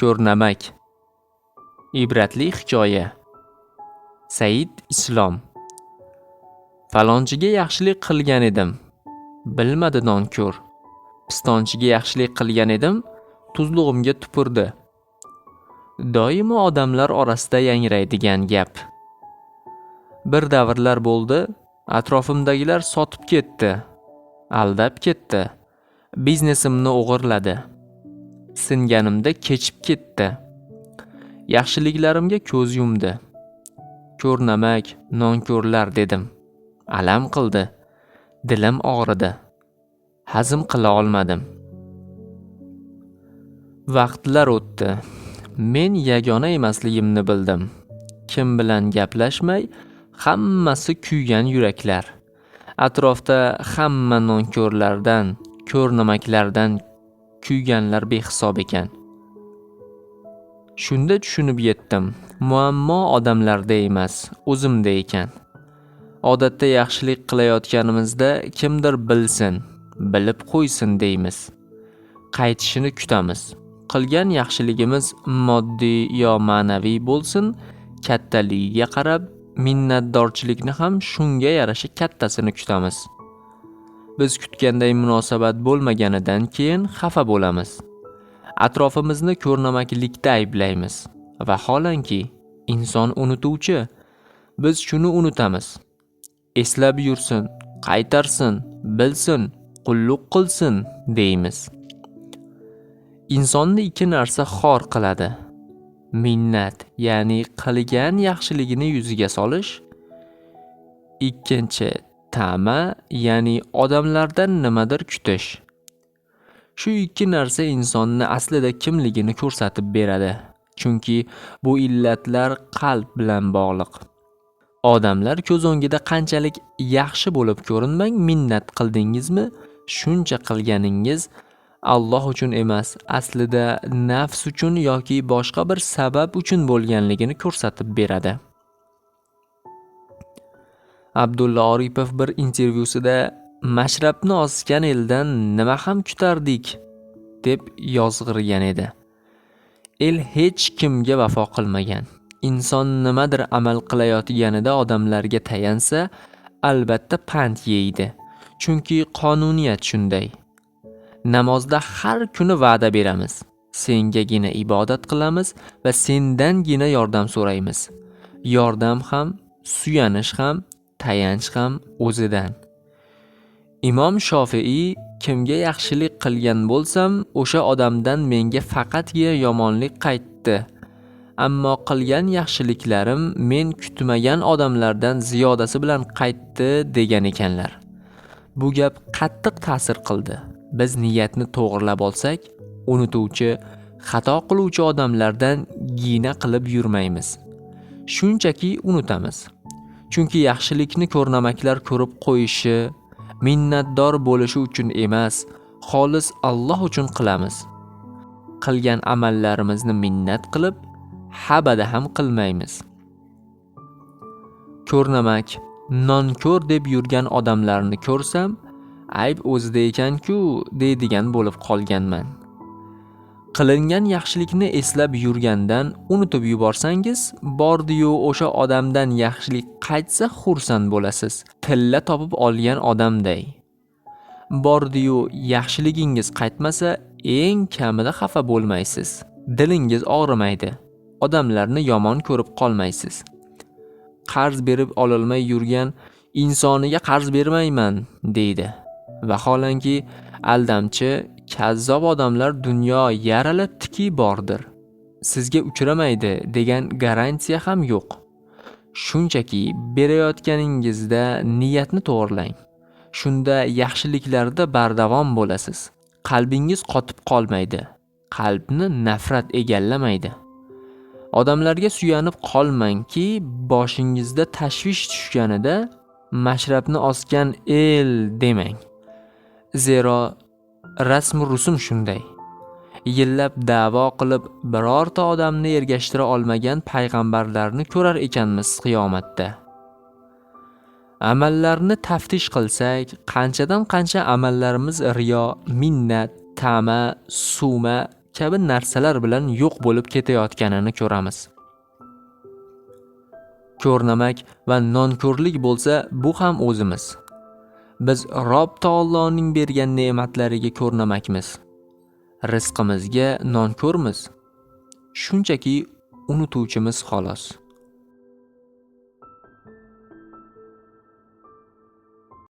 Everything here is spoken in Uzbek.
Ko'rnamak. Ibratli hikoya. Said Islom. Falonchiga yaxshilik qilgan edim. Bilmadi nonko'r. Pistonchiga yaxshilik qilgan edim, tuzlug'imga tupurdi. Doimo odamlar orasida yangraydigan gap. Bir davrlar bo'ldi, atrofimdagilar sotib ketdi, aldab ketdi, biznesimni o'g'irladi. Singanimda kechib ketdi. Yaxshiliklarimga ko'z yumdi. Ko'rnamak, nonko'rlar dedim. Alam qildi. Dilim og'ridi. Hazm qila olmadim. Vaqtlar o'tdi. Men yagona emasligimni bildim. Kim bilan gaplashmay, hammasi kuygan yuraklar. Atrofda hamma nonko'rlardan, ko'rnamaklardan kuyganlar behisob ekan. Shunda tushunib yetdim. Muammo odamlarda emas, o'zimda ekan. Odatda yaxshilik qilayotganimizda kimdir bilsin, bilib qo'ysin deymiz. Qaytishini kutamiz. Qilgan yaxshiligimiz moddiy yo ma'naviy bo'lsin, kattaligiga qarab minnatdorchilikni ham shunga yarasha kattasini kutamiz. Biz kutganday munosabat bo'lmaganidan keyin xafa bo'lamiz. Atrofimizni ko'rnamaklikda ayblaymiz. Vaholanki, inson unutuvchi. Biz shuni unutamiz. Eslab yursin, qaytarsin, bilsin, qulluq qilsin deymiz. Insonni ikki narsa xor qiladi. Minnat, ya'ni qilgan yaxshiligini yuziga solish. Ikkinchi, ta'ma, ya'ni odamlardan nimadir kutish. Shu ikki narsa insonni aslida kimligini ko'rsatib beradi. Chunki bu illatlar qalb bilan bog'liq. Odamlar ko'z o'ngida qanchalik yaxshi bo'lib ko'rinmang, minnat qildingizmi, shuncha qilganingiz Alloh uchun emas, aslida nafs uchun yoki boshqa bir sabab uchun bo'lganligini ko'rsatib beradi. Abdulla Oripov bir intervyusida mashrabni osgan eldan nima ham kutardik deb yozg'irgan edi. El hech kimga vafo qilmagan. Inson nimadir amal qilayotganida odamlarga tayansa, albatta pand yeydi. Chunki qonuniyat shunday. Namozda har kuni va'da beramiz. Sengagina ibodat qilamiz va sendangina yordam so'raymiz. Yordam ham, suyanish ham, tayanch ham o'zidan. Imom Shofiiy kimga yaxshilik qilgan bo'lsam, o'sha odamdan menga faqatgina yomonlik qaytdi. Ammo qilgan yaxshiliklarim men kutmagan odamlardan ziyodasi bilan qaytdi degan ekanlar. Bu gap qattiq ta'sir qildi. Biz niyatni to'g'rilab olsak, unutuvchi, xato qiluvchi odamlardan gina qilib yurmaymiz. Shunchaki unutamiz. Chunki yaxshilikni ko'rnamaklar ko'rib qo'yishi, minnatdor bo'lishi uchun emas, xolis Alloh uchun qilamiz. Qilgan amallarimizni minnat qilib, habada ham qilmaymiz. Ko'rnamak, nonko'r deb yurgan odamlarni ko'rsam, ayb o'zida ekan-ku deydigan bo'lib qolganman. Qilingan yaxshilikni eslab yurgandan unutib yuborsangiz, bordi-yu o'sha odamdan yaxshilik qaytsa xursand bo'lasiz. Tilla topib olgan odamday. Bordi-yu yaxshiligingiz qaytmasa, eng kamida xafa bo'lmaysiz. Dilingiz og'rimaydi. Odamlarni yomon ko'rib qolmaysiz. Qarz berib ololmay yurgan insoniga qarz bermayman deydi. Vaholanki aldamchi, kazzob odamlar dunyo yaralibdiki bordir. Sizga uchramaydi degan garantiya ham yo'q. Shunchaki berayotganingizda niyatni to'g'rilang. Shunda yaxshiliklarda bardavom bo'lasiz. Qalbingiz qotib qolmaydi. Qalbni nafrat egallamaydi. Odamlarga suyanib qolmangki, boshingizda tashvish tushganida mashrabni osgan el demang. Zero rasm-u rusum shunday. Yillab da'vo qilib birorta odamni ergashtira olmagan payg'ambarlarni ko'rar ekanmiz qiyomatda. Amallarni taftish qilsak, qanchadan qancha amallarimiz riyo, minnat, ta'ma, suma, kabi narsalar bilan yo'q bo'lib ketayotganini ko'ramiz. Ko'rnamak va nonko'rlik bo'lsa, bu ham o'zimiz. Biz Rob taoloning bergan ne'matlariga ko'rnamakmiz. Rizqimizga nonko'rmiz. Shunchaki unutuvchimiz xolos.